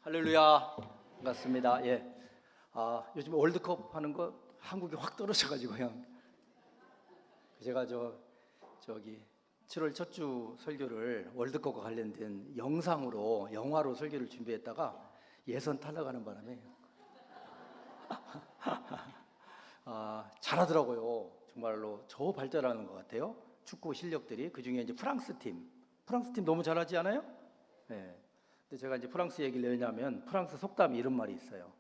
할렐루야. 반갑습니다. 예. 요즘 월드컵 하는 거 한국이 확 떨어져가지고요. 제가 저기 7월 첫 주 설교를 월드컵과 관련된 영화로 설교를 준비했다가 예선 탈락하는 바람에 잘하더라고요. 정말로 저 발전하는 것 같아요. 축구 실력들이. 그 중에 이제 프랑스 팀 너무 잘하지 않아요? 네. 근데 제가 이제 프랑스 얘기를 왜냐하면 프랑스 속담이 이런 말이 있어요.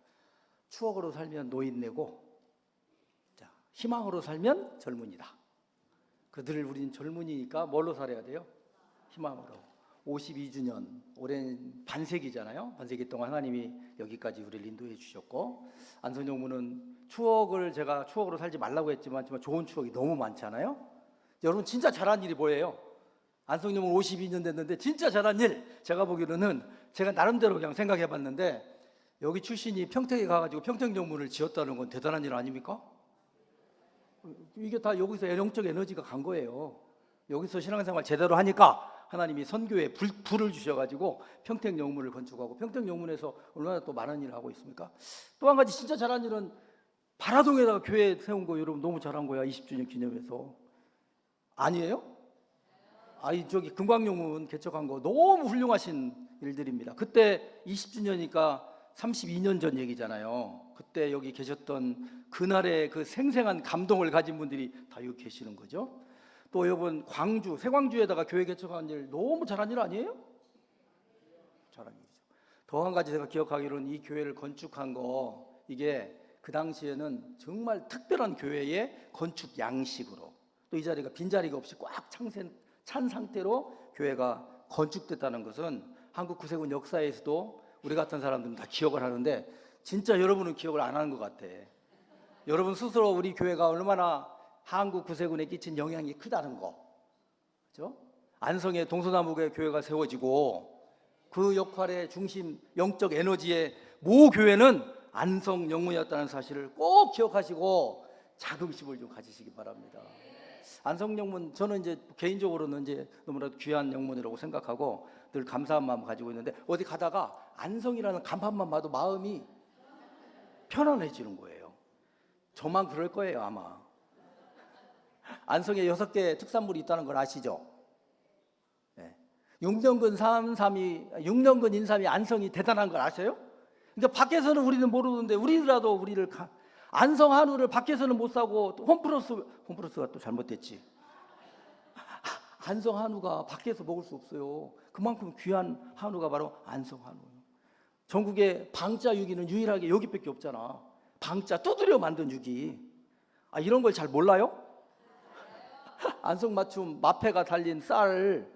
추억으로 살면 노인네고, 희망으로 살면 젊은이다. 우린 젊은이니까 뭘로 살아야 돼요? 희망으로. 52주년, 올해는 반세기잖아요. 반세기 동안 하나님이 여기까지 우리를 인도해 주셨고, 안성영문은 제가 추억으로 살지 말라고 했지만 정말 좋은 추억이 너무 많잖아요. 여러분 진짜 잘한 일이 뭐예요? 안성영문 52년 됐는데 진짜 잘한 일, 제가 보기로는 제가 나름대로 그냥 생각해 봤는데, 여기 출신이 평택에 가가지고 평택영문을 지었다는 건 대단한 일 아닙니까? 이게 다 여기서 영적 에너지가 간 거예요. 여기서 신앙생활 제대로 하니까 하나님이 선교에 불을 주셔가지고 평택영문을 건축하고, 평택영문에서 얼마나 또 많은 일을 하고 있습니까? 또 한 가지 진짜 잘한 일은 바라동에다가 교회 세운 거, 여러분 너무 잘한 거야. 20주년 기념해서. 아니에요? 저기 금광영문 개척한 거 너무 훌륭하신 일들입니다. 그때 20주년이니까 32년 전 얘기잖아요. 그때 여기 계셨던 그날의 그 생생한 감동을 가진 분들이 다 여기 계시는 거죠. 또 여러분 세광주에다가 교회 개척한 일 너무 잘한 일 아니에요? 잘한 일이죠. 더 한 가지 제가 기억하기로는 이 교회를 건축한 거, 이게 그 당시에는 정말 특별한 교회의 건축 양식으로, 또 이 자리가 빈자리가 없이 꽉 찬 상태로 교회가 건축됐다는 것은 한국 구세군 역사에서도 우리 같은 사람들은 다 기억을 하는데, 진짜 여러분은 기억을 안 하는 것 같아. 여러분 스스로 우리 교회가 얼마나 한국 구세군에 끼친 영향이 크다는 거, 그렇죠? 안성에 동서남북의 교회가 세워지고 그 역할의 중심, 영적 에너지의 모 교회는 안성 영문이었다는 사실을 꼭 기억하시고 자긍심을 좀 가지시기 바랍니다. 안성 영문, 저는 이제 개인적으로는 이제 너무나도 귀한 영문이라고 생각하고 늘 감사한 마음 가지고 있는데, 어디 가다가 안성이라는 간판만 봐도 마음이 편안해지는 거예요. 저만 그럴 거예요, 아마. 안성에 6개 특산물이 있다는 걸 아시죠? 네. 6년근 인삼이 안성이 대단한 걸 아세요? 그러니까 밖에서는 우리는 모르는데, 우리라도 안성 한우를 밖에서는 못 사고, 홈플러스가 또 잘못됐지. 안성 한우가 밖에서 먹을 수 없어요. 그만큼 귀한 한우가 바로 안성 한우예요. 전국에 방자 유기는 유일하게 여기밖에 없잖아. 방자 두드려 만든 유기. 이런 걸 잘 몰라요? 안성 맞춤 마패가 달린 쌀,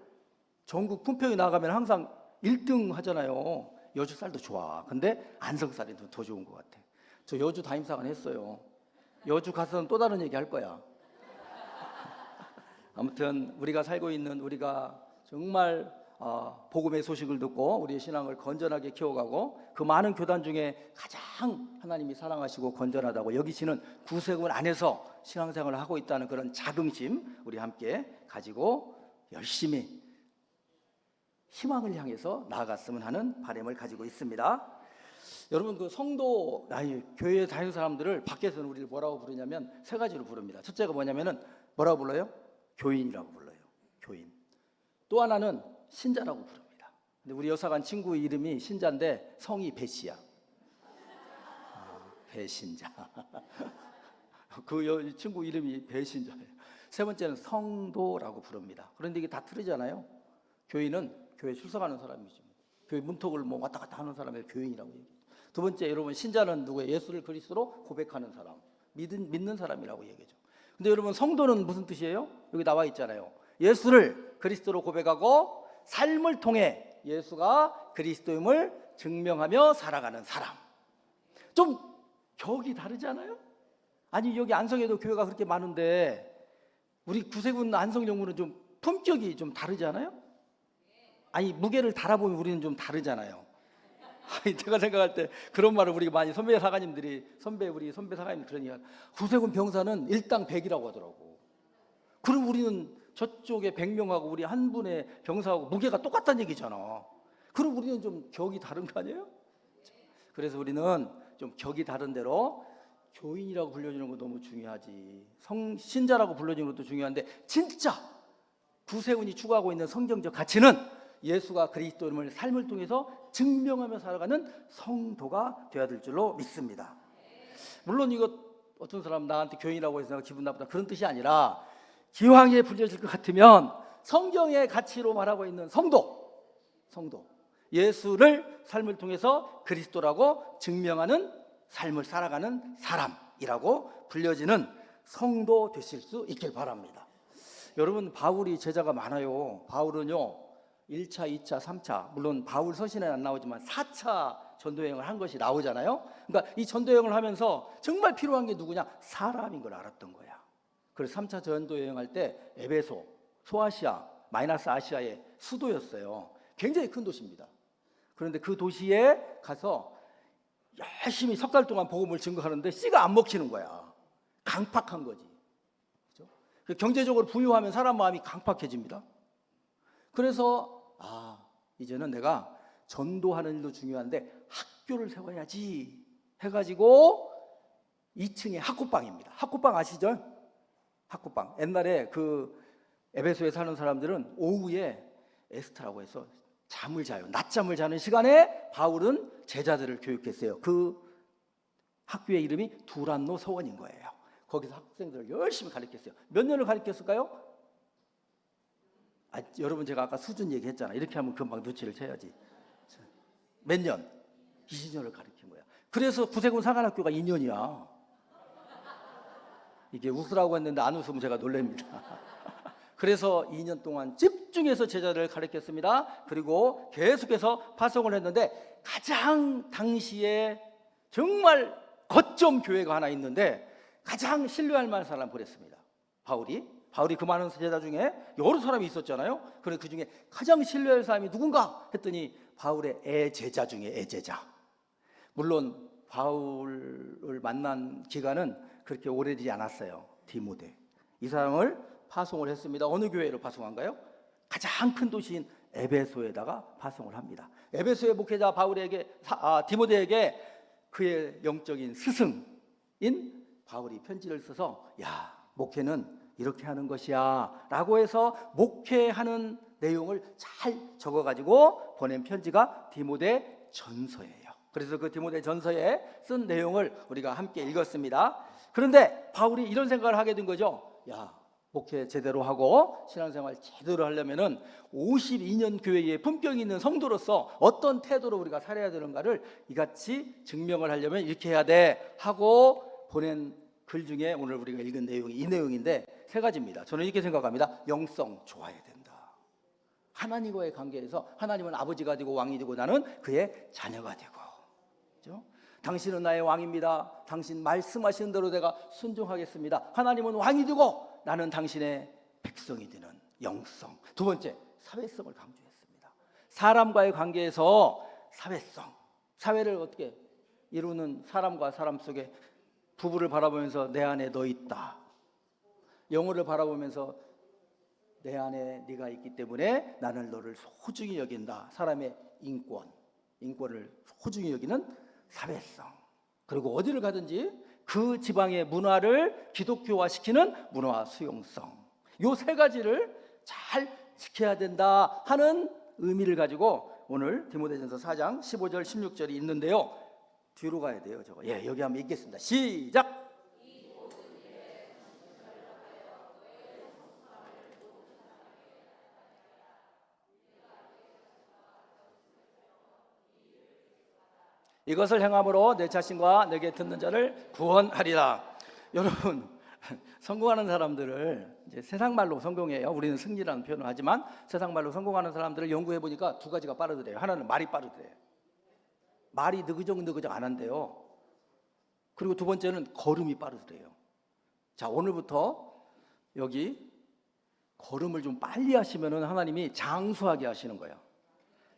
전국 품평이 나가면 항상 1등 하잖아요. 여주 쌀도 좋아. 근데 안성 쌀이 더 좋은 것 같아. 저 여주 담임사관 했어요. 여주 가서는 또 다른 얘기 할 거야. 아무튼 우리가 살고 있는, 우리가 정말 복음의 소식을 듣고 우리의 신앙을 건전하게 키워가고, 그 많은 교단 중에 가장 하나님이 사랑하시고 건전하다고 여기시는 구세군 안에서 신앙생활을 하고 있다는 그런 자긍심 우리 함께 가지고 열심히 희망을 향해서 나아갔으면 하는 바람을 가지고 있습니다. 여러분, 그 성도, 교회에 다니는 사람들을 밖에서는 우리를 뭐라고 부르냐면 세 가지로 부릅니다. 첫째가 뭐냐면은 뭐라고 불러요? 교인이라고 불러요. 교인. 또 하나는 신자라고 부릅니다. 근데 우리 여사관 친구 이름이 신자인데 성이 배씨야. 배신자. 그 친구 이름이 배신자예요. 세 번째는 성도라고 부릅니다. 그런데 이게 다 틀리잖아요. 교인은 교회 출석하는 사람이죠. 교회 문턱을 왔다 갔다 하는 사람을 교인이라고 얘기해요. 두 번째, 여러분, 신자는 누구예요? 예수를 그리스도로 고백하는 사람, 믿는 사람이라고 얘기하죠. 근데 여러분, 성도는 무슨 뜻이에요? 여기 나와 있잖아요. 예수를 그리스도로 고백하고 삶을 통해 예수가 그리스도임을 증명하며 살아가는 사람. 좀 격이 다르지 않아요? 여기 안성에도 교회가 그렇게 많은데 우리 구세군 안성영문은 좀 품격이 좀 다르지 않아요? 무게를 달아보면 우리는 좀 다르잖아요. 제가 생각할 때 그런 말을 우리 많이 우리 선배 사관님 그런 얘기, 구세군 병사는 일당 100이라고 하더라고. 그럼 우리는 저쪽에 100명하고 우리 한 분의 병사하고 무게가 똑같다는 얘기잖아. 그럼 우리는 좀 격이 다른 거 아니에요? 그래서 우리는 좀 격이 다른 대로 교인이라고 불려주는 거 너무 중요하지. 신자라고 불려주는 것도 중요한데 진짜 구세훈이 추구하고 있는 성경적 가치는 예수가 그리스도임을 삶을 통해서 증명하며 살아가는 성도가 되어야 될 줄로 믿습니다. 물론 이거 어떤 사람 나한테 교인이라고 해서 기분 나쁘다 그런 뜻이 아니라 기왕에 불려질 것 같으면 성경의 가치로 말하고 있는 성도 예수를 삶을 통해서 그리스도라고 증명하는 삶을 살아가는 사람이라고 불려지는 성도 되실 수 있길 바랍니다. 여러분, 바울이 제자가 많아요. 바울은요 1차, 2차, 3차, 물론 바울 서신에는 안 나오지만 4차 전도여행을 한 것이 나오잖아요. 그러니까 이 전도여행을 하면서 정말 필요한 게 누구냐? 사람인 걸 알았던 거야. 그래서 3차 전도여행할 때 에베소, 소아시아, 마이너스 아시아의 수도였어요. 굉장히 큰 도시입니다. 그런데 그 도시에 가서 열심히 석 달 동안 복음을 증거하는데 씨가 안 먹히는 거야. 강팍한 거지. 그렇죠? 경제적으로 부유하면 사람 마음이 강팍해집니다. 그래서 이제는 내가 전도하는 일도 중요한데 학교를 세워야지 해가지고 2층에 학구방입니다. 학구방 아시죠? 학구방. 옛날에 그 에베소에 사는 사람들은 오후에 에스트라고 해서 잠을 자요. 낮잠을 자는 시간에 바울은 제자들을 교육했어요. 그 학교의 이름이 두란노 서원인 거예요. 거기서 학생들을 열심히 가르쳤어요. 몇 년을 가르쳤을까요? 여러분, 제가 아까 수준 얘기했잖아. 이렇게 하면 금방 눈치를 채야지. 몇 년? 20년을 가르친 거야. 그래서 구세군 사관학교가 2년이야. 이게 웃으라고 했는데 안 웃으면 제가 놀랍니다. 그래서 2년 동안 집중해서 제자들을 가르쳤습니다. 그리고 계속해서 파송을 했는데 가장 당시에 정말 거점 교회가 하나 있는데 가장 신뢰할 만한 사람 보냈습니다. 바울이 그 많은 제자 중에 여러 사람이 있었잖아요. 그런데 그 중에 가장 신뢰할 사람이 누군가 했더니 바울의 애제자 중에 애제자. 물론 바울을 만난 기간은 그렇게 오래되지 않았어요. 디모데. 이 사람을 파송을 했습니다. 어느 교회로 파송한가요? 가장 큰 도시인 에베소에다가 파송을 합니다. 에베소의 목회자 디모데에게 그의 영적인 스승인 바울이 편지를 써서 목회는 이렇게 하는 것이야 라고 해서 목회하는 내용을 잘 적어가지고 보낸 편지가 디모데 전서예요. 그래서 그 디모데 전서에 쓴 내용을 우리가 함께 읽었습니다. 그런데 바울이 이런 생각을 하게 된 거죠. 목회 제대로 하고 신앙생활 제대로 하려면은 52년 교회의 품격 있는 성도로서 어떤 태도로 우리가 살아야 되는가를 이같이 증명을 하려면 이렇게 해야 돼 하고 보낸 글 중에 오늘 우리가 읽은 내용이 이 내용인데 세 가지입니다. 저는 이렇게 생각합니다. 영성 좋아야 된다. 하나님과의 관계에서 하나님은 아버지가 되고 왕이 되고 나는 그의 자녀가 되고, 그렇죠? 당신은 나의 왕입니다. 당신 말씀하시는 대로 내가 순종하겠습니다. 하나님은 왕이 되고 나는 당신의 백성이 되는 영성. 두 번째, 사회성을 강조했습니다. 사람과의 관계에서 사회를 어떻게 이루는 사람과 사람 속에 부부를 바라보면서 내 안에 너 있다. 영혼을 바라보면서 내 안에 네가 있기 때문에 나는 너를 소중히 여긴다. 사람의 인권을 소중히 여기는 사회성. 그리고 어디를 가든지 그 지방의 문화를 기독교화시키는 문화 수용성. 이 세 가지를 잘 지켜야 된다 하는 의미를 가지고 오늘 디모데전서 4장 15절 16절이 있는데요. 뒤로 가야 돼요. 여기 한번 읽겠습니다. 시작. 이것을 행함으로 내 자신과 내게 듣는 자를 구원하리라. 여러분, 성공하는 사람들을 이제 세상 말로 성공해요. 우리는 승리라는 표현을 하지만 세상 말로 성공하는 사람들을 연구해 보니까 두 가지가 빠르더래요. 하나는 말이 빠르더래요. 말이 느그적 안 한대요. 그리고 두 번째는 걸음이 빠르더래요. 자, 오늘부터 여기 걸음을 좀 빨리 하시면은 하나님이 장수하게 하시는 거예요.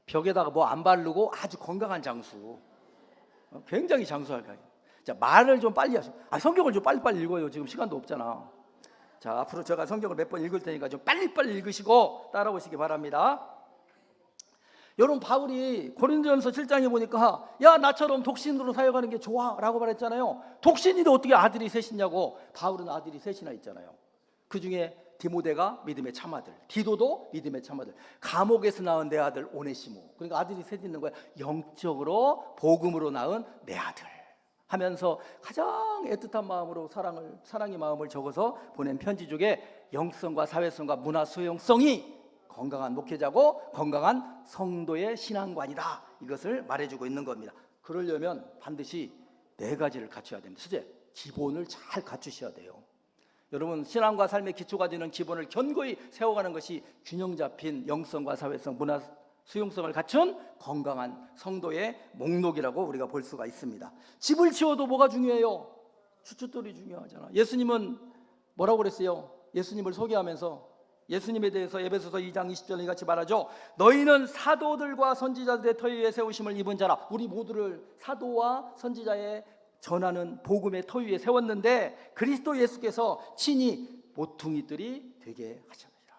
벽에다가 뭐 안 바르고 아주 건강한 장수. 굉장히 장수할 거예요. 자, 말을 좀 빨리 하세요. 성경을 좀 빨리빨리 읽어요. 지금 시간도 없잖아. 자, 앞으로 제가 성경을 몇 번 읽을 테니까 좀 빨리빨리 읽으시고 따라오시기 바랍니다. 여러분 바울이 고린도전서 7장에 보니까 야 나처럼 독신으로 사역하는 게 좋아 라고 말했잖아요. 독신인데 어떻게 아들이 셋이냐고. 바울은 아들이 셋이나 있잖아요. 그중에 디모데가 믿음의 참아들, 디도도 믿음의 참아들, 감옥에서 낳은 내 아들 오네시모. 그러니까 아들이 셋 있는 거야. 영적으로 복음으로 낳은 내 아들 하면서 가장 애틋한 마음으로 사랑의 마음을 적어서 보낸 편지 중에 영성과 사회성과 문화 수용성이 건강한 목회자고 건강한 성도의 신앙관이다, 이것을 말해주고 있는 겁니다. 그러려면 반드시 네 가지를 갖춰야 됩니다. 첫째, 기본을 잘 갖추셔야 돼요. 여러분 신앙과 삶의 기초가 되는 기본을 견고히 세워가는 것이 균형 잡힌 영성과 사회성, 문화 수용성을 갖춘 건강한 성도의 목록이라고 우리가 볼 수가 있습니다. 집을 지어도 뭐가 중요해요? 추춧돌이 중요하잖아. 예수님은 뭐라고 그랬어요? 예수님을 소개하면서 예수님에 대해서 에베소서 2장 20절에 같이 말하죠. 너희는 사도들과 선지자들의 터 위에 세우심을 입은 자라. 우리 모두를 사도와 선지자의 전하는 복음의 터 위에 세웠는데 그리스도 예수께서 친히 모퉁이들이 되게 하셨느니라.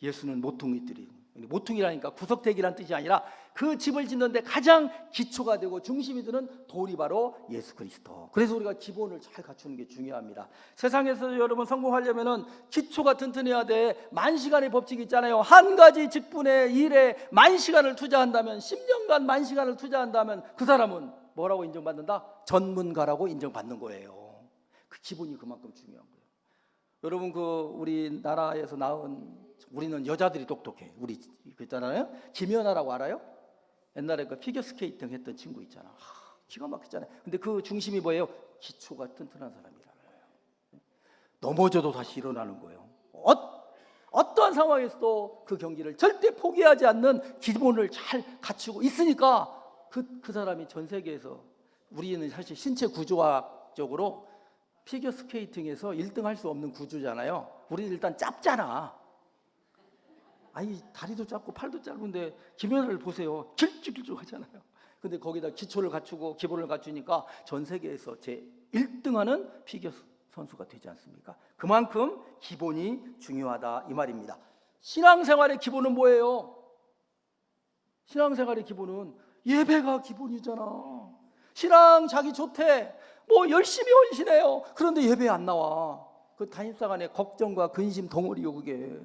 예수는 모퉁이들이, 모퉁이라니까 구석대기란 뜻이 아니라 그 집을 짓는데 가장 기초가 되고 중심이 되는 돌이 바로 예수 그리스도. 그래서 우리가 기본을 잘 갖추는 게 중요합니다. 세상에서 여러분 성공하려면 기초가 튼튼해야 돼. 만시간의 법칙이 있잖아요. 한 가지 직분의 일에 만시간을 투자한다면, 10년간 만시간을 투자한다면 그 사람은 뭐라고 인정받는다? 전문가라고 인정받는 거예요. 그 기본이 그만큼 중요한 거예요. 여러분 우리나라에서 낳은, 우리는 여자들이 똑똑해. 우리 있잖아요. 김연아라고 알아요? 옛날에 그 피겨스케이팅 했던 친구 있잖아. 기가 막히잖아요. 근데 그 중심이 뭐예요? 기초가 튼튼한 사람이라는 거예요. 넘어져도 다시 일어나는 거예요. 어떠한 상황에서도 그 경기를 절대 포기하지 않는 기본을 잘 갖추고 있으니까 그 사람이 전 세계에서, 우리는 사실 신체 구조학적으로 피겨스케이팅에서 1등 할 수 없는 구조잖아요. 우리는 일단 짧잖아. 아니 다리도 짧고 팔도 짧은데 김연아를 보세요. 길쭉길쭉 하잖아요. 근데 거기다 기초를 갖추고 기본을 갖추니까 전 세계에서 제 1등하는 피겨 선수가 되지 않습니까? 그만큼 기본이 중요하다 이 말입니다. 신앙생활의 기본은 뭐예요? 신앙생활의 기본은 예배가 기본이잖아. 신앙 자기 좋대. 뭐 열심히 헌신해요. 그런데 예배 안 나와. 그 담임사 간의 걱정과 근심 덩어리요. 그게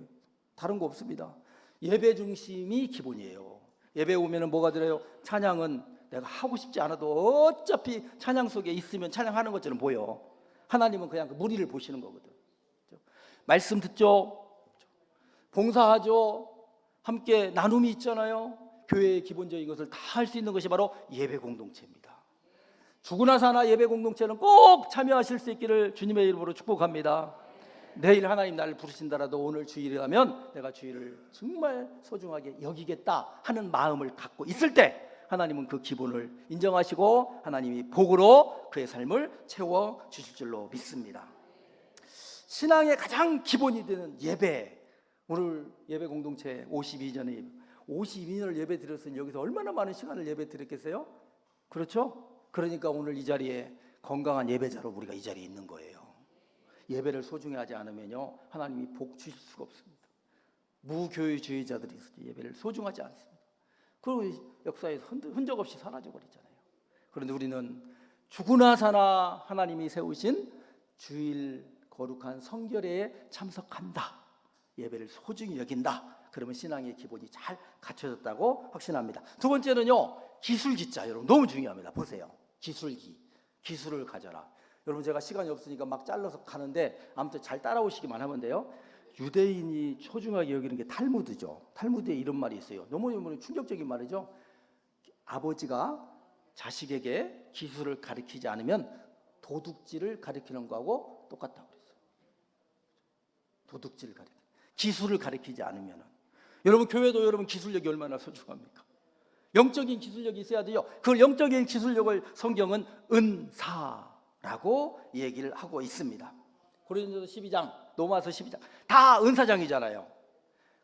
다른 거 없습니다. 예배 중심이 기본이에요. 예배 오면은 뭐가 들어요? 찬양은 내가 하고 싶지 않아도 어차피 찬양 속에 있으면 찬양하는 것처럼 보여. 하나님은 그냥 그 무리를 보시는 거거든. 말씀 듣죠, 봉사하죠, 함께 나눔이 있잖아요. 교회의 기본적인 것을 다 할 수 있는 것이 바로 예배 공동체입니다. 죽으나 사나 예배 공동체는 꼭 참여하실 수 있기를 주님의 이름으로 축복합니다. 내일 하나님 나를 부르신다라도 오늘 주일이라면 내가 주일을 정말 소중하게 여기겠다 하는 마음을 갖고 있을 때 하나님은 그 기본을 인정하시고 하나님이 복으로 그의 삶을 채워 주실 줄로 믿습니다. 신앙의 가장 기본이 되는 예배, 오늘 예배 공동체 52년을 예배 드렸으니 여기서 얼마나 많은 시간을 예배 드렸겠어요? 그렇죠? 그러니까 오늘 이 자리에 건강한 예배자로 우리가 이 자리에 있는 거예요. 예배를 소중히 하지 않으면요 하나님이 복 주실 수가 없습니다. 무교회주의자들이 예배를 소중하지 않습니다. 그리고 역사에서 흔적 없이 사라져 버리잖아요. 그런데 우리는 죽으나 사나 하나님이 세우신 주일 거룩한 성결회에 참석한다, 예배를 소중히 여긴다. 그러면 신앙의 기본이 잘 갖춰졌다고 확신합니다. 두 번째는요, 기술기자. 여러분 너무 중요합니다. 보세요. 기술을 가져라. 여러분 제가 시간이 없으니까 막 잘라서 가는데 아무튼 잘 따라오시기만 하면 돼요. 유대인이 소중하게 여기는 게 탈무드죠. 탈무드에 이런 말이 있어요. 너무 충격적인 말이죠. 아버지가 자식에게 기술을 가르치지 않으면 도둑질을 가르치는 거하고 똑같다고 그랬어요. 도둑질을 기술을 가르치지 않으면. 여러분 교회도 여러분 기술력이 얼마나 소중합니까? 영적인 기술력이 있어야 돼요. 그 영적인 기술력을 성경은 은사라고 얘기를 하고 있습니다. 고린도서 12장, 로마서 12장 다 은사장이잖아요.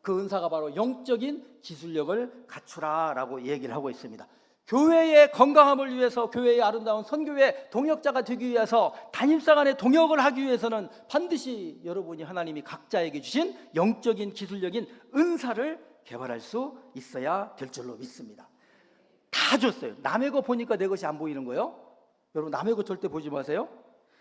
그 은사가 바로 영적인 기술력을 갖추라라고 얘기를 하고 있습니다. 교회의 건강함을 위해서, 교회의 아름다운 선교의 동역자가 되기 위해서, 담임사 간의 동역을 하기 위해서는 반드시 여러분이 하나님이 각자에게 주신 영적인 기술력인 은사를 개발할 수 있어야 될 줄로 믿습니다. 다 줬어요. 남의 거 보니까 내 것이 안 보이는 거예요. 여러분, 남의 것 절대 보지 마세요.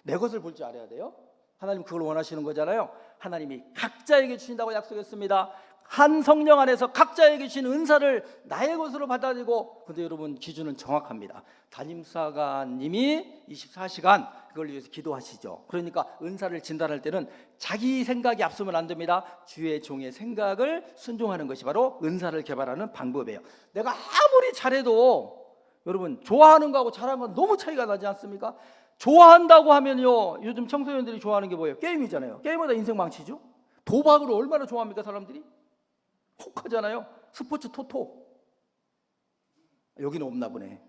내 것을 볼 줄 알아야 돼요. 하나님 그걸 원하시는 거잖아요. 하나님이 각자에게 주신다고 약속했습니다. 한 성령 안에서 각자에게 주신 은사를 나의 것으로 받아들이고, 근데 여러분 기준은 정확합니다. 담임사관님이 24시간 그걸 위해서 기도하시죠. 그러니까 은사를 진단할 때는 자기 생각이 앞서면 안 됩니다. 주의 종의 생각을 순종하는 것이 바로 은사를 개발하는 방법이에요. 내가 아무리 잘해도 여러분, 좋아하는 거하고 잘하는 건 너무 차이가 나지 않습니까? 좋아한다고 하면요, 요즘 청소년들이 좋아하는 게 뭐예요? 게임이잖아요. 게임하다 인생 망치죠. 도박을 얼마나 좋아합니까 사람들이? 혹하잖아요. 스포츠 토토. 여기는 없나 보네.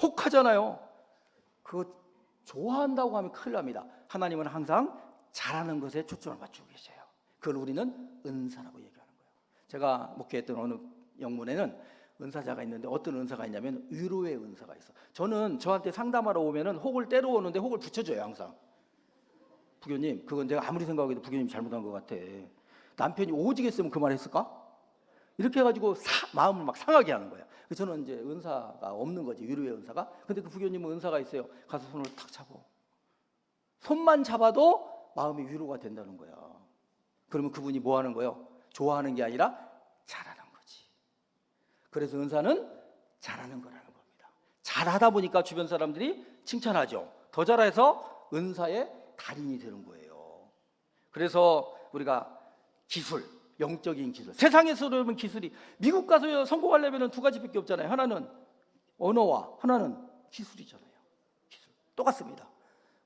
혹하잖아요. 그거 좋아한다고 하면 큰일 납니다. 하나님은 항상 잘하는 것에 초점을 맞추고 계셔요. 그걸 우리는 은사라고 얘기하는 거예요. 제가 목회했던 어느 영문에는 은사자가 있는데, 어떤 은사가 있냐면 위로의 은사가 있어. 저는 저한테 상담하러 오면은 혹을 때려 오는데 혹을 붙여줘요. 항상. 부교님, 그건 내가 아무리 생각해도 부교님 잘못한 것 같아. 남편이 오지게 쓰면 그 말 했을까? 이렇게 해가지고 마음을 막 상하게 하는 거야. 그래서 저는 이제 은사가 없는 거지, 위로의 은사가. 근데 그 부교님은 은사가 있어요. 가서 손을 탁 잡아. 손만 잡아도 마음이 위로가 된다는 거야. 그러면 그분이 뭐 하는 거예요? 좋아하는 게 아니라 잘하는 거지. 그래서 은사는 잘하는 거라는 겁니다. 잘하다 보니까 주변 사람들이 칭찬하죠. 더 잘해서 은사의 달인이 되는 거예요. 그래서 우리가 기술, 영적인 기술. 세상에서 여러분 기술이, 미국 가서 성공하려면 두 가지밖에 없잖아요. 하나는 언어와 하나는 기술이잖아요. 기술. 똑같습니다.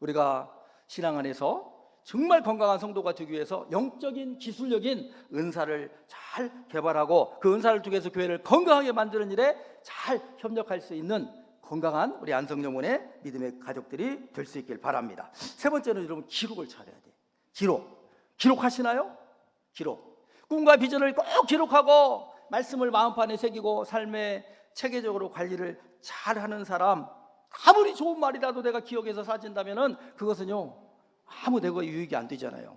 우리가 신앙 안에서 정말 건강한 성도가 되기 위해서 영적인 기술력인 은사를 잘 개발하고, 그 은사를 통해서 교회를 건강하게 만드는 일에 잘 협력할 수 있는 건강한 우리 안성영문의 믿음의 가족들이 될 수 있길 바랍니다. 세 번째는 여러분, 기록을 잘해야 돼. 기록하시나요? 기록. 꿈과 비전을 꼭 기록하고 말씀을 마음판에 새기고 삶의 체계적으로 관리를 잘하는 사람, 아무리 좋은 말이라도 내가 기억해서 사진다면은 그것은요, 아무 내가 유익이 안 되잖아요.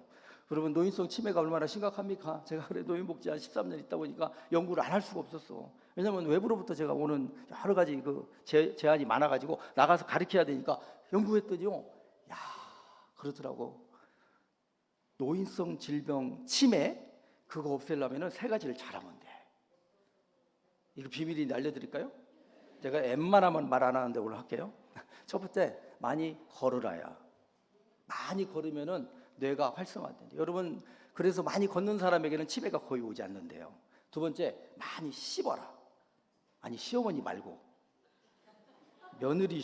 여러분, 노인성 치매가 얼마나 심각합니까? 제가 그래 노인복지 한 13년 있다 보니까 연구를 안 할 수가 없었어. 왜냐하면 외부로부터 제가 오는 여러 가지 그 제한이 많아가지고 나가서 가르쳐야 되니까 연구했더니요, 야, 그렇더라고. 노인성 질병 치매 그거 없애려면 세 가지를 잘하면 돼. 이거 비밀인데 알려드릴까요? 제가 웬만하면 말 안 하는데 오늘 할게요. 첫 번째, 많이 걸으라야. 많이 걸으면은 뇌가 활성화된대. 여러분, 그래서 많이 걷는 사람에게는 치매가 거의 오지 않는데요. 두 번째, 많이 씹어라. 아니, 시어머니 말고 며느리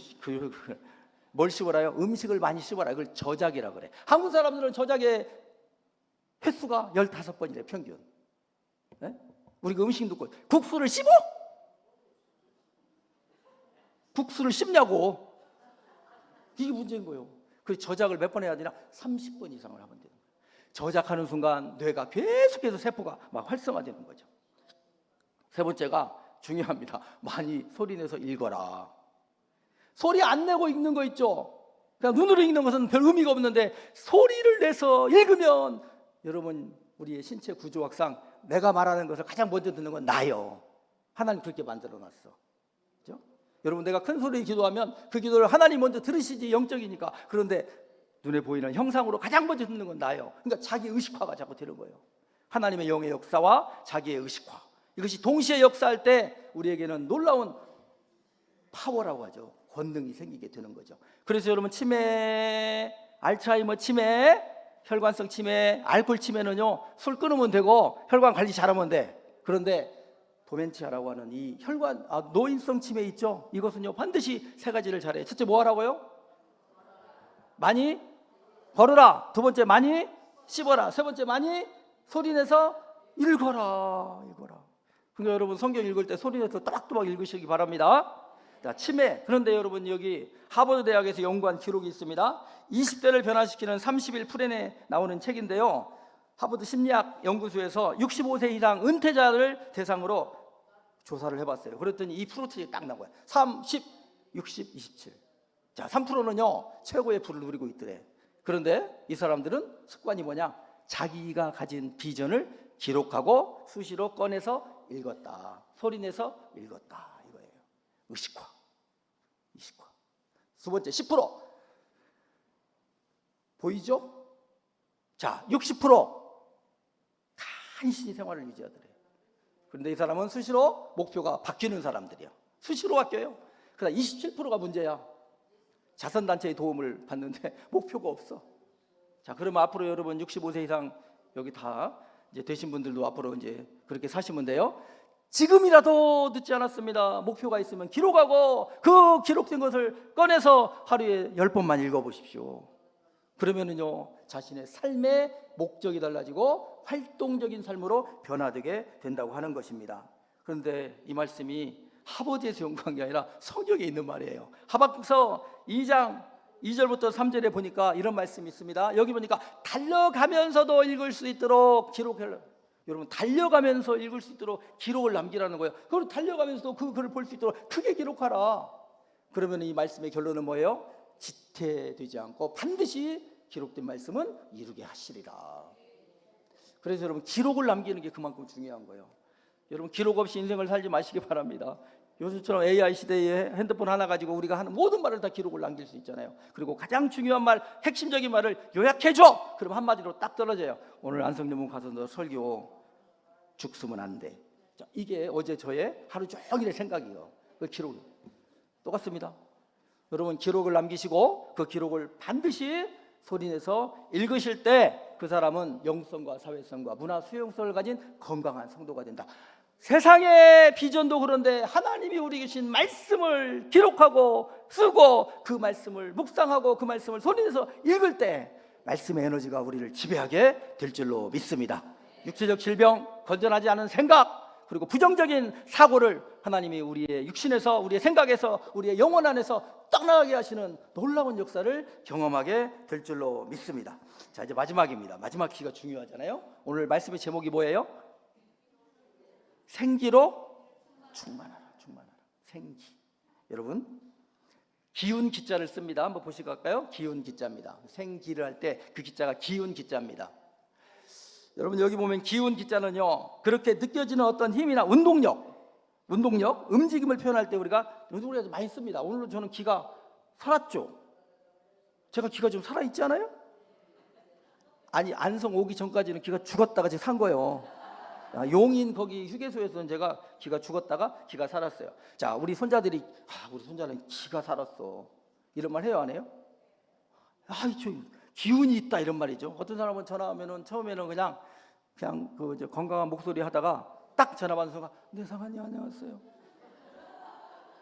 뭘 씹어라요? 음식을 많이 씹어라. 이걸 저작이라 그래. 한국 사람들은 저작의 횟수가 15번이래 평균. 네? 우리가 음식 넣고 국수를 씹어? 국수를 씹냐고. 이게 문제인 거예요. 그 저작을 몇 번 해야 되나? 30번 이상을 하면 되는 거예요. 저작하는 순간 뇌가 계속해서 세포가 막 활성화되는 거죠. 세 번째가 중요합니다. 많이 소리내서 읽어라. 소리 안 내고 읽는 거 있죠? 그냥 눈으로 읽는 것은 별 의미가 없는데 소리를 내서 읽으면, 여러분, 우리의 신체 구조학상 내가 말하는 것을 가장 먼저 듣는 건 나요. 하나님 그렇게 만들어놨어. 그렇죠? 여러분, 내가 큰 소리로 기도하면 그 기도를 하나님 먼저 들으시지, 영적이니까. 그런데 눈에 보이는 형상으로 가장 먼저 듣는 건 나요. 그러니까 자기 의식화가 자꾸 되는 거예요. 하나님의 영의 역사와 자기의 의식화, 이것이 동시에 역사할 때 우리에게는 놀라운 파워라고 하죠. 권능이 생기게 되는 거죠. 그래서 여러분, 치매, 알츠하이머 치매, 혈관성 치매, 알코올 치매는요, 술 끊으면 되고 혈관 관리 잘하면 돼. 그런데 도멘치아라고 하는 이 노인성 치매 있죠? 이것은요, 반드시 세 가지를 잘해. 첫째, 뭐 하라고요? 많이 걸어라. 두 번째, 많이 씹어라. 세 번째, 많이 소리내서 읽어라. 그러니까 여러분, 성경 읽을 때 소리내서 또박또박 읽으시기 바랍니다. 자, 치매. 그런데 여러분, 여기 하버드 대학에서 연구한 기록이 있습니다. 20대를 변화시키는 30일 프랜에 나오는 책인데요, 하버드 심리학 연구소에서 65세 이상 은퇴자를 대상으로 조사를 해봤어요. 그랬더니 이 프로틴이 딱 나와요. 3, 10, 60, 27. 자, 3%는요 최고의 부를 누리고 있더래. 그런데 이 사람들은 습관이 뭐냐? 자기가 가진 비전을 기록하고 수시로 꺼내서 읽었다. 소리내서 읽었다. 이거예요. 의식화. 두 번째 10%. 보이죠? 자, 60% 간신히 생활을 유지하더래요. 그런데 이 사람은 수시로 목표가 바뀌는 사람들이야. 수시로 바뀌어요. 그러나 27%가 문제야. 자선단체의 도움을 받는데 목표가 없어. 자, 그러면 앞으로 여러분 65세 이상 여기 다 이제 되신 분들도 앞으로 이제 그렇게 사시면 돼요. 지금이라도 늦지 않았습니다. 목표가 있으면 기록하고 그 기록된 것을 꺼내서 하루에 10번만 읽어보십시오. 그러면은요, 자신의 삶의 목적이 달라지고 활동적인 삶으로 변화되게 된다고 하는 것입니다. 그런데 이 말씀이 하버드에서 연구한 게 아니라 성경에 있는 말이에요. 하박국서 2장 2절부터 3절에 보니까 이런 말씀이 있습니다. 여기 보니까 달려가면서도 읽을 수 있도록 기록해라. 여러분, 달려가면서 읽을 수 있도록 기록을 남기라는 거예요. 그리고 달려가면서도 그 글을 볼 수 있도록 크게 기록하라. 그러면 이 말씀의 결론은 뭐예요? 지체되지 않고 반드시 기록된 말씀은 이루게 하시리라. 그래서 여러분, 기록을 남기는 게 그만큼 중요한 거예요. 여러분, 기록 없이 인생을 살지 마시기 바랍니다. 요즘처럼 AI 시대에 핸드폰 하나 가지고 우리가 하는 모든 말을 다 기록을 남길 수 있잖아요. 그리고 가장 중요한 말, 핵심적인 말을 요약해줘. 그럼 한마디로 딱 떨어져요. 오늘 안성여문 가서 너 설교 죽 쓰면 안 돼. 자, 이게 어제 저의 하루 종일의 생각이에요. 그 기록 똑같습니다. 여러분, 기록을 남기시고 그 기록을 반드시 소리내서 읽으실 때 그 사람은 영성과 사회성과 문화 수용성을 가진 건강한 성도가 된다. 세상의 비전도 그런데 하나님이 우리 계신 말씀을 기록하고 쓰고 그 말씀을 묵상하고 그 말씀을 소리내서 읽을 때 말씀의 에너지가 우리를 지배하게 될 줄로 믿습니다. 육체적 질병, 건전하지 않은 생각, 그리고 부정적인 사고를 하나님이 우리의 육신에서, 우리의 생각에서, 우리의 영혼 안에서 떠나게 하시는 놀라운 역사를 경험하게 될 줄로 믿습니다. 자, 이제 마지막입니다. 마지막 키가 중요하잖아요. 오늘 말씀의 제목이 뭐예요? 생기로 충만하라. 생기. 여러분, 기운 기자를 씁니다. 한번 보실까요? 기운 기자입니다. 생기를 할 때 그 기자가 기운 기자입니다. 여러분, 여기 보면 기운 기자는요, 그렇게 느껴지는 어떤 힘이나 운동력, 움직임을 표현할 때 우리가 많이 씁니다. 오늘도 저는 기가 살았죠. 제가 기가 좀 살아있지 않아요? 아니, 안성 오기 전까지는 기가 죽었다가 지금 산 거예요. 용인 거기 휴게소에서는 제가 기가 죽었다가 기가 살았어요. 자, 우리 손자들이 우리 손자는 기가 살았어 이런 말 해요, 안 해요? 저 기운이 있다 이런 말이죠. 어떤 사람은 전화하면은 처음에는 그냥 그 건강한 목소리 하다가 딱 전화 받는 순간 네 상한이 안녕하세요.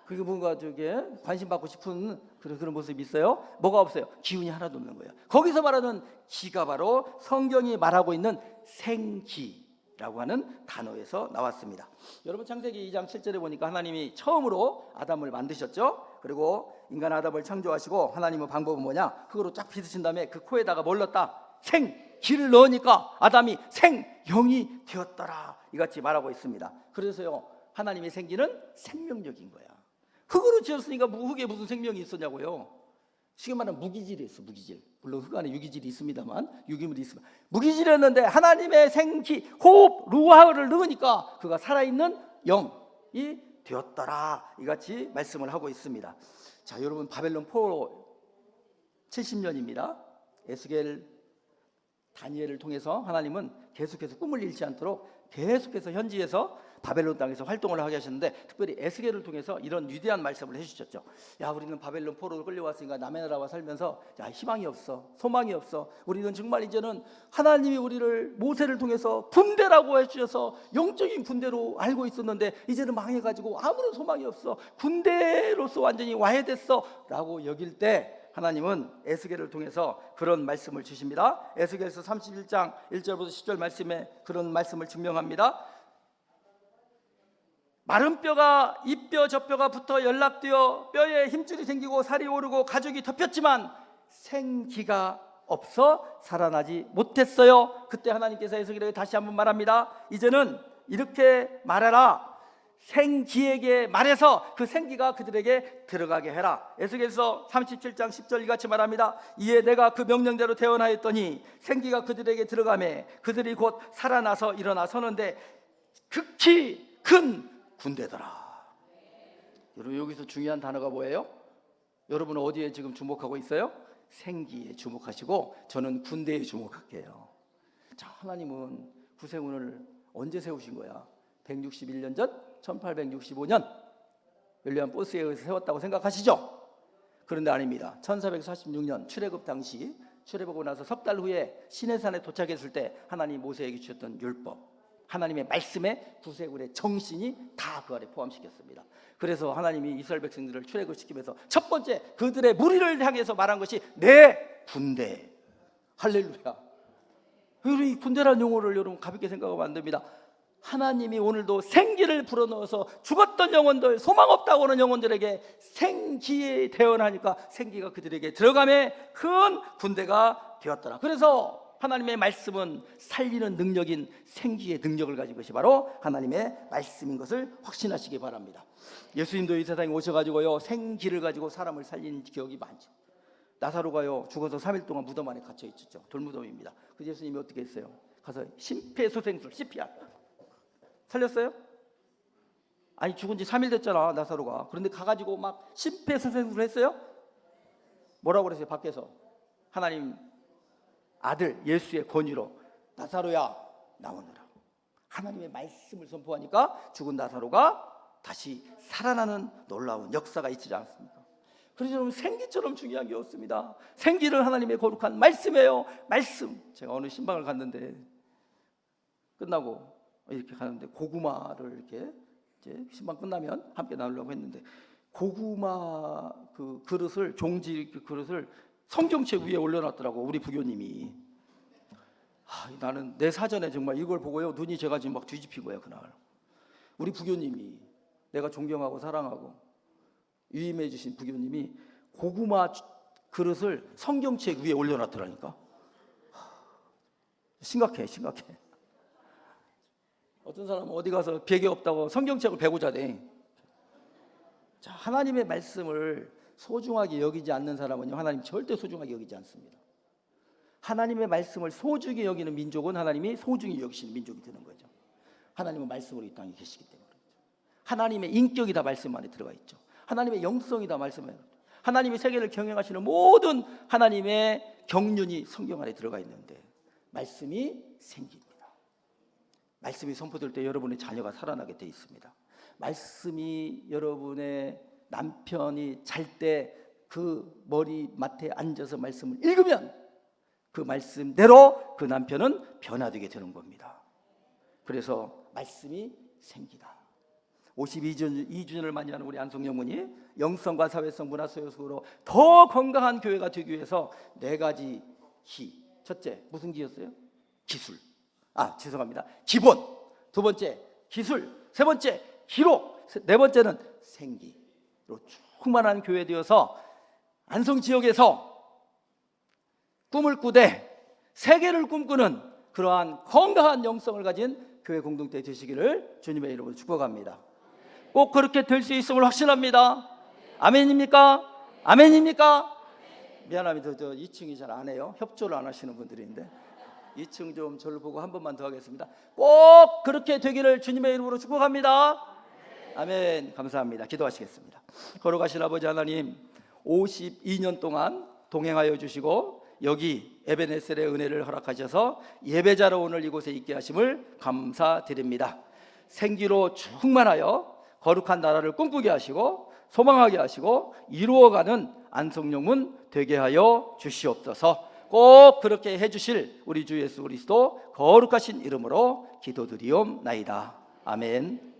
그게 뭔가 저게 관심 받고 싶은 그런 모습이 있어요. 뭐가 없어요? 기운이 하나도 없는 거예요. 거기서 말하는 기가 바로 성경이 말하고 있는 생기라고 하는 단어에서 나왔습니다. 여러분, 창세기 2장 7절에 보니까 하나님이 처음으로 아담을 만드셨죠. 그리고 인간 아담을 창조하시고 하나님의 방법은 뭐냐? 흙으로 쫙 빗으신 다음에 그 코에다가 뭘 넣었다? 생기를 넣으니까 아담이 생영이 되었더라, 이같이 말하고 있습니다. 그래서요, 하나님의 생기는 생명력인 거야. 흙으로 지었으니까 흙에 무슨 생명이 있었냐고요. 쉽게 말하면 무기질이 있어. 무기질. 물론 흙 안에 유기질이 있습니다만, 유기물이 있으면 무기질이었는데 하나님의 생기, 호흡, 루아를 넣으니까 그가 살아있는 영이 되었더라, 이같이 말씀을 하고 있습니다. 자, 여러분, 바벨론 포로 70년입니다. 에스겔, 다니엘을 통해서 하나님은 계속해서 꿈을 잃지 않도록 계속해서 현지에서 바벨론 땅에서 활동을 하게 하셨는데, 특별히 에스겔을 통해서 이런 위대한 말씀을 해주셨죠. 야, 우리는 바벨론 포로로 끌려왔으니까 남의 나라와 살면서 희망이 없어, 소망이 없어. 우리는 정말 이제는 하나님이 우리를 모세를 통해서 군대라고 해주셔서 영적인 군대로 알고 있었는데 이제는 망해가지고 아무런 소망이 없어, 군대로서 완전히 와해됐어 라고 여길 때 하나님은 에스겔을 통해서 그런 말씀을 주십니다. 에스겔서 31장 1절부터 10절 말씀에 그런 말씀을 증명합니다. 마른 뼈가 이 뼈 저 뼈가 붙어 연락되어 뼈에 힘줄이 생기고 살이 오르고 가죽이 덮였지만 생기가 없어 살아나지 못했어요. 그때 하나님께서 에스겔에게 다시 한번 말합니다. 이제는 이렇게 말하라. 생기에게 말해서 그 생기가 그들에게 들어가게 해라. 에스겔서 37장 10절 이같이 말합니다. 이에 내가 그 명령대로 대언하였더니 생기가 그들에게 들어가매 그들이 곧 살아나서 일어나 서는데 극히 큰 군대더라. 여러분, 여기서 중요한 단어가 뭐예요? 여러분은 어디에 지금 주목하고 있어요? 생기에 주목하시고 저는 군대에 주목할게요. 자, 하나님은 구세군을 언제 세우신 거야? 161년 전? 1865년 윌리엄 보스에 의해서 세웠다고 생각하시죠? 그런데 아닙니다. 1446년 출애굽 당시, 출애굽하고 나서 석 달 후에 시내산에 도착했을 때 하나님 모세에게 주셨던 율법, 하나님의 말씀에 구세군의 정신이 다 그 안에 포함시켰습니다. 그래서 하나님이 이스라엘 백성들을 출애굽시키면서 첫 번째 그들의 무리를 향해서 말한 것이 내 군대. 할렐루야. 이 군대라는 용어를 여러분 가볍게 생각하면 안 됩니다. 하나님이 오늘도 생기를 불어넣어서 죽었던 영혼들, 소망 없다고 하는 영혼들에게 생기에 대언하니까 생기가 그들에게 들어가매 큰 군대가 되었더라. 그래서 하나님의 말씀은 살리는 능력인 생기의 능력을 가진 것이 바로 하나님의 말씀인 것을 확신하시기 바랍니다. 예수님도 이 세상에 오셔가지고요 생기를 가지고 사람을 살린 기억이 많죠. 나사로가요 죽어서 3일 동안 무덤 안에 갇혀 있었죠. 돌무덤입니다. 그 예수님이 어떻게 했어요? 가서 심폐소생술 CPR 살렸어요? 아니 죽은 지 3일 됐잖아 나사로가. 그런데 가가지고 막 심폐소생술을 했어요? 뭐라고 그랬어요? 밖에서 하나님 아들 예수의 권위로 나사로야 나오너라. 하나님의 말씀을 선포하니까 죽은 나사로가 다시 살아나는 놀라운 역사가 있지 않습니까? 그래서 여러분 생기처럼 중요한 게 없습니다. 생기를 하나님의 거룩한 말씀이에요. 말씀. 제가 어느 신방을 갔는데 끝나고 이렇게 가는데 고구마를 이렇게 이제 신방 끝나면 함께 나누려고 했는데 고구마 그 그릇을 종지 그릇을 성경책 위에 올려놨더라고 우리 부교님이. 나는 내 사전에 정말 이걸 보고요 눈이 제가 지금 막 뒤집힌 거야 그날. 우리 부교님이 내가 존경하고 사랑하고 위임해 주신 부교님이 고구마 그릇을 성경책 위에 올려놨더라니까. 심각해. 어떤 사람은 어디 가서 베개 없다고 성경책을 베고 자대. 자, 하나님의 말씀을 소중하게 여기지 않는 사람은요 하나님 절대 소중하게 여기지 않습니다. 하나님의 말씀을 소중히 여기는 민족은 하나님이 소중히 여기시는 민족이 되는 거죠. 하나님은 말씀으로 이 땅에 계시기 때문에. 하나님의 인격이 다 말씀 안에 들어가 있죠. 하나님의 영성이 다 말씀 안에. 하나님이 세계를 경영하시는 모든 하나님의 경륜이 성경 안에 들어가 있는데 말씀이 생깁니다. 말씀이 선포될 때 여러분의 자녀가 살아나게 돼 있습니다. 말씀이 여러분의 남편이 잘 때 그 머리맡에 앉아서 말씀을 읽으면 그 말씀대로 그 남편은 변화되게 되는 겁니다. 그래서 말씀이 생기다. 52주년을 맞이하는 우리 안성영문이 영성과 사회성 문화소유속으로 더 건강한 교회가 되기 위해서 4가지 기. 첫째 무슨 기였어요? 기술. 죄송합니다. 기본. 2번째 기술. 3번째 기록. 4번째는 생기로 충만한 교회 되어서 안성 지역에서 꿈을 꾸되 세계를 꿈꾸는 그러한 건강한 영성을 가진 교회 공동체 되시기를 주님의 이름으로 축복합니다. 꼭 그렇게 될 수 있음을 확신합니다. 아멘입니까? 아멘입니까? 미안합니다. 저 2층이 잘 안 해요. 협조를 안 하시는 분들인데 2층 좀 저를 보고 한 번만 더 하겠습니다. 꼭 그렇게 되기를 주님의 이름으로 축복합니다. 아멘. 감사합니다. 기도하시겠습니다. 걸어가신 아버지 하나님 52년 동안 동행하여 주시고 여기 에베네셀의 은혜를 허락하셔서 예배자로 오늘 이곳에 있게 하심을 감사드립니다. 생기로 충만하여 거룩한 나라를 꿈꾸게 하시고 소망하게 하시고 이루어가는 안성영문 되게 하여 주시옵소서. 꼭 그렇게 해주실 우리 주 예수 그리스도 거룩하신 이름으로 기도드리옵나이다. 아멘.